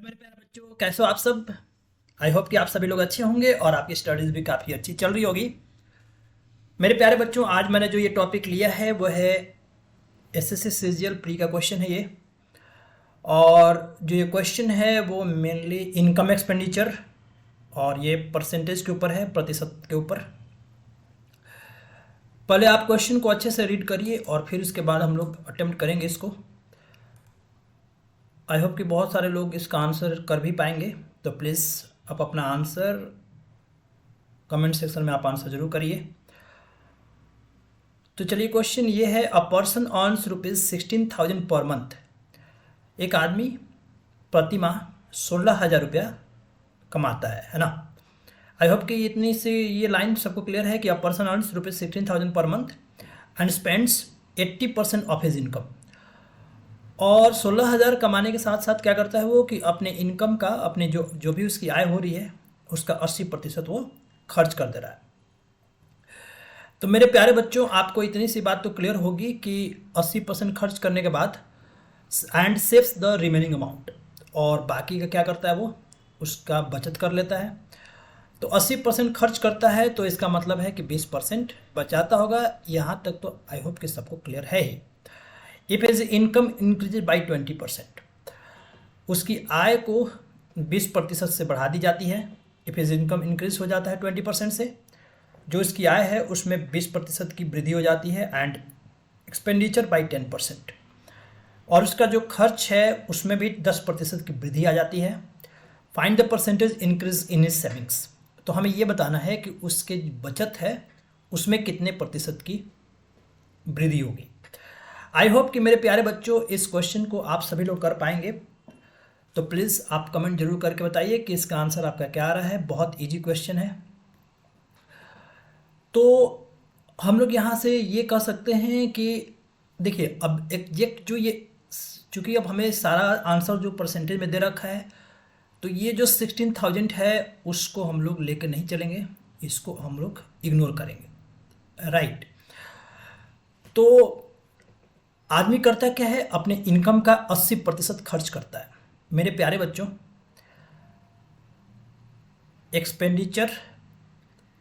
Hello मेरे प्यारे बच्चों, कैसे हो आप सब। आई होप कि आप सभी लोग अच्छे होंगे और आपकी स्टडीज़ भी काफ़ी अच्छी चल रही होगी। मेरे प्यारे बच्चों, आज मैंने जो ये टॉपिक लिया है वो है एसएससी सीजीएल प्री का क्वेश्चन है ये। और जो ये क्वेश्चन है वो मेनली इनकम एक्सपेंडिचर और ये परसेंटेज के ऊपर है, प्रतिशत के ऊपर। पहले आप क्वेश्चन को अच्छे से रीड करिए और फिर उसके बाद हम लोग अटेम्प्ट करेंगे इसको। आई होप कि बहुत सारे लोग इसका आंसर कर भी पाएंगे, तो प्लीज़ आप अपना आंसर कमेंट सेक्शन में आप आंसर जरूर करिए। तो चलिए, क्वेश्चन ये है, a person earns ₹16,000 per month. एक आदमी प्रति माह 16,000 रुपया कमाता है ना। आई होप कि इतनी सी ये लाइन सबको क्लियर है कि a person earns ₹16,000 per month and spends 80% of his income. और 16,000 कमाने के साथ साथ क्या करता है वो कि अपने इनकम का, अपने जो जो भी उसकी आय हो रही है उसका 80% वो खर्च कर दे रहा है। तो मेरे प्यारे बच्चों, आपको इतनी सी बात तो क्लियर होगी कि 80% खर्च करने के बाद and saves the remaining amount, और बाकी का क्या करता है वो उसका बचत कर लेता है। तो 80% खर्च करता है तो इसका मतलब है कि 20% बचाता होगा। यहाँ तक तो आई होप कि सबको क्लियर है ही। If his income increase by 20%, उसकी आय को 20% से बढ़ा दी जाती है। इफ हिज इनकम इंक्रीज हो जाता है 20% से, जो इसकी आय है उसमें 20% की वृद्धि हो जाती है। एंड एक्सपेंडिचर बाई 10%, और उसका जो खर्च है उसमें भी 10% की वृद्धि आ जाती है। Find the percentage increase in his savings, तो हमें ये बताना है कि उसके बचत है उसमें कितने प्रतिशत की वृद्धि होगी। आई होप कि मेरे प्यारे बच्चों इस क्वेश्चन को आप सभी लोग कर पाएंगे। तो प्लीज़ आप कमेंट जरूर करके बताइए कि इसका आंसर आपका क्या आ रहा है। बहुत इजी क्वेश्चन है। तो हम लोग यहाँ से ये कह सकते हैं कि देखिए, अब एक जो ये, चूँकि अब हमें सारा आंसर जो परसेंटेज में दे रखा है, तो ये जो 16,000 है उसको हम लोग लेकर नहीं चलेंगे, इसको हम लोग इग्नोर करेंगे, राइट। तो आदमी करता क्या है, अपने इनकम का 80% खर्च करता है। मेरे प्यारे बच्चों, एक्सपेंडिचर,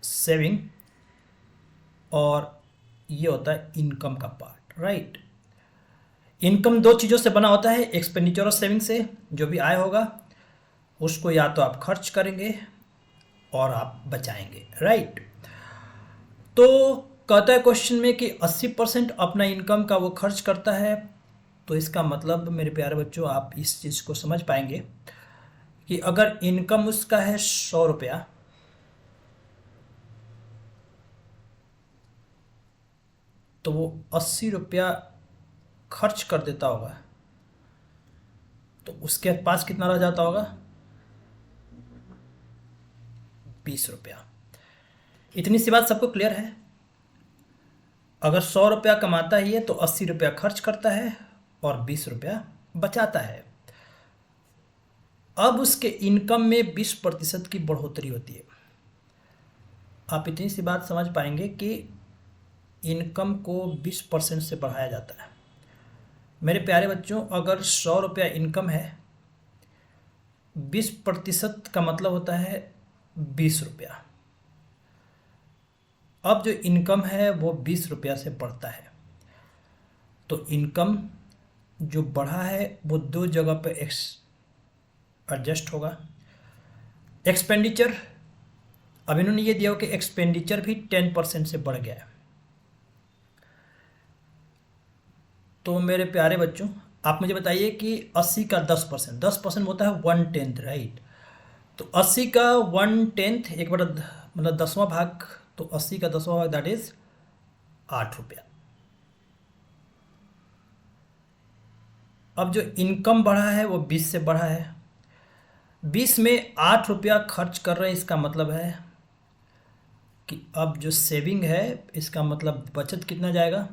सेविंग, और ये होता है इनकम का पार्ट, राइट। इनकम दो चीज़ों से बना होता है, एक्सपेंडिचर और सेविंग से। जो भी आय होगा उसको या तो आप खर्च करेंगे और आप बचाएंगे, राइट। तो कहता है क्वेश्चन में कि 80% अपना इनकम का वो खर्च करता है। तो इसका मतलब मेरे प्यारे बच्चों, आप इस चीज़ को समझ पाएंगे कि अगर इनकम उसका है 100 रुपया, तो वो 80 रुपया खर्च कर देता होगा, तो उसके पास कितना रह जाता होगा, 20 रुपया। इतनी सी बात सबको क्लियर है। अगर 100 रुपया कमाता ही है तो 80 रुपया खर्च करता है और 20 रुपया बचाता है। अब उसके इनकम में 20% की बढ़ोतरी होती है। आप इतनी सी बात समझ पाएंगे कि इनकम को 20% से बढ़ाया जाता है। मेरे प्यारे बच्चों, अगर 100 रुपया इनकम है, 20% का मतलब होता है 20 रुपया। अब जो इनकम है वो 20 रुपया से बढ़ता है, तो इनकम जो बढ़ा है वो दो जगह पे एडजस्ट होगा। एक्सपेंडिचर, अब इन्होंने ये दिया हो कि एक्सपेंडिचर भी 10% से बढ़ गया है। तो मेरे प्यारे बच्चों, आप मुझे बताइए कि 80 का 10%, 10% होता है 1/10, राइट। तो 80 का 1/10, एक बटा मतलब 10वां भाग, तो 80 का 10वां भाग दैट इज 8 रुपया। अब जो इनकम बढ़ा है वो 20 से बढ़ा है, 20 में 8 रुपया खर्च कर रहे हैं। इसका मतलब है कि अब जो सेविंग है, इसका मतलब बचत कितना जाएगा,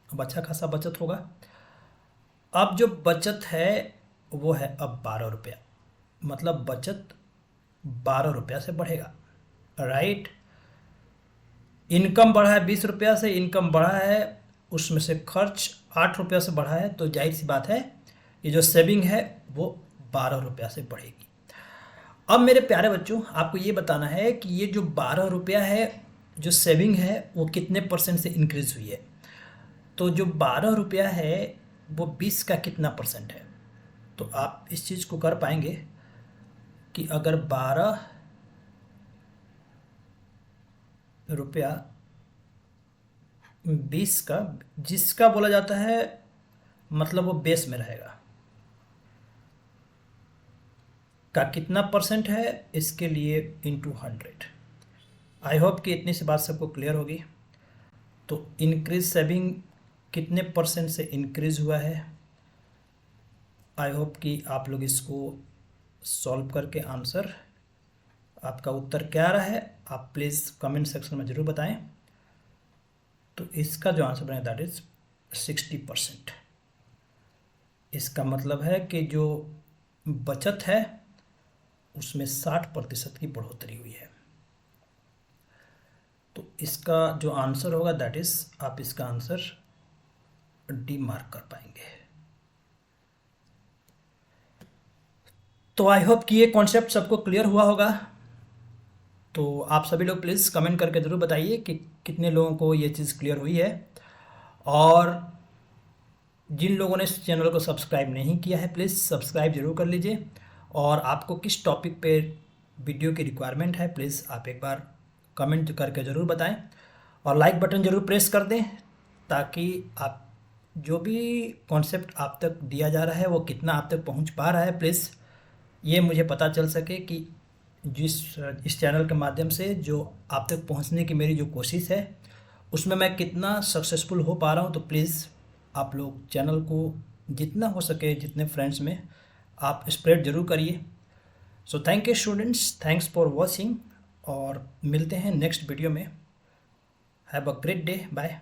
अब अच्छा खासा बचत होगा। अब जो बचत है वो है अब 12 रुपया, मतलब बचत 12 रुपया से बढ़ेगा, राइट। इनकम बढ़ा है 20 रुपया से, इनकम बढ़ा है, उसमें से खर्च 8 रुपया से बढ़ा है, तो जाहिर सी बात है ये जो सेविंग है वो ₹12 से बढ़ेगी। अब मेरे प्यारे बच्चों, आपको ये बताना है कि ये जो ₹12 है, जो सेविंग है, वो कितने % से इंक्रीज़ हुई है। तो जो ₹12 है वो 20 का कितना % है। तो आप इस चीज़ को कर पाएंगे कि अगर ₹12 20 का, जिसका बोला जाता है मतलब वो बेस में रहेगा, का कितना % है, इसके लिए इंटू 100। आई होप कि इतनी सी बात सबको क्लियर होगी। तो इंक्रीज सेविंग कितने % से इंक्रीज हुआ है, आई होप कि आप लोग इसको सॉल्व करके आंसर, आपका उत्तर क्या आ रहा है आप प्लीज़ कमेंट सेक्शन में ज़रूर बताएं। तो इसका जो आंसर बनेगा दैट इज़ 60%। इसका मतलब है कि जो बचत है उसमें 60% की बढ़ोतरी हुई है। तो इसका जो आंसर होगा दैट इज़, आप इसका आंसर डी मार्क कर पाएंगे। तो आई होप कि ये कॉन्सेप्ट सबको क्लियर हुआ होगा। तो आप सभी लोग प्लीज़ कमेंट करके ज़रूर बताइए कि कितने लोगों को ये चीज़ क्लियर हुई है, और जिन लोगों ने इस चैनल को सब्सक्राइब नहीं किया है प्लीज़ सब्सक्राइब ज़रूर कर लीजिए। और आपको किस टॉपिक पे वीडियो की रिक्वायरमेंट है प्लीज़ आप एक बार कमेंट करके ज़रूर बताएं, और लाइक बटन ज़रूर प्रेस कर दें, ताकि आप जो भी कॉन्सेप्ट आप तक दिया जा रहा है वो कितना आप तक पहुंच पा रहा है, प्लीज़ ये मुझे पता चल सके कि इस चैनल के माध्यम से जो आप तक पहुंचने की मेरी जो कोशिश है उसमें मैं कितना सक्सेसफुल हो पा रहा हूं। तो प्लीज़ आप लोग चैनल को जितना हो सके, जितने फ्रेंड्स में आप स्प्रेड ज़रूर करिए। So thank you students, thanks for watching, और मिलते हैं नेक्स्ट वीडियो में। Have a great day, bye.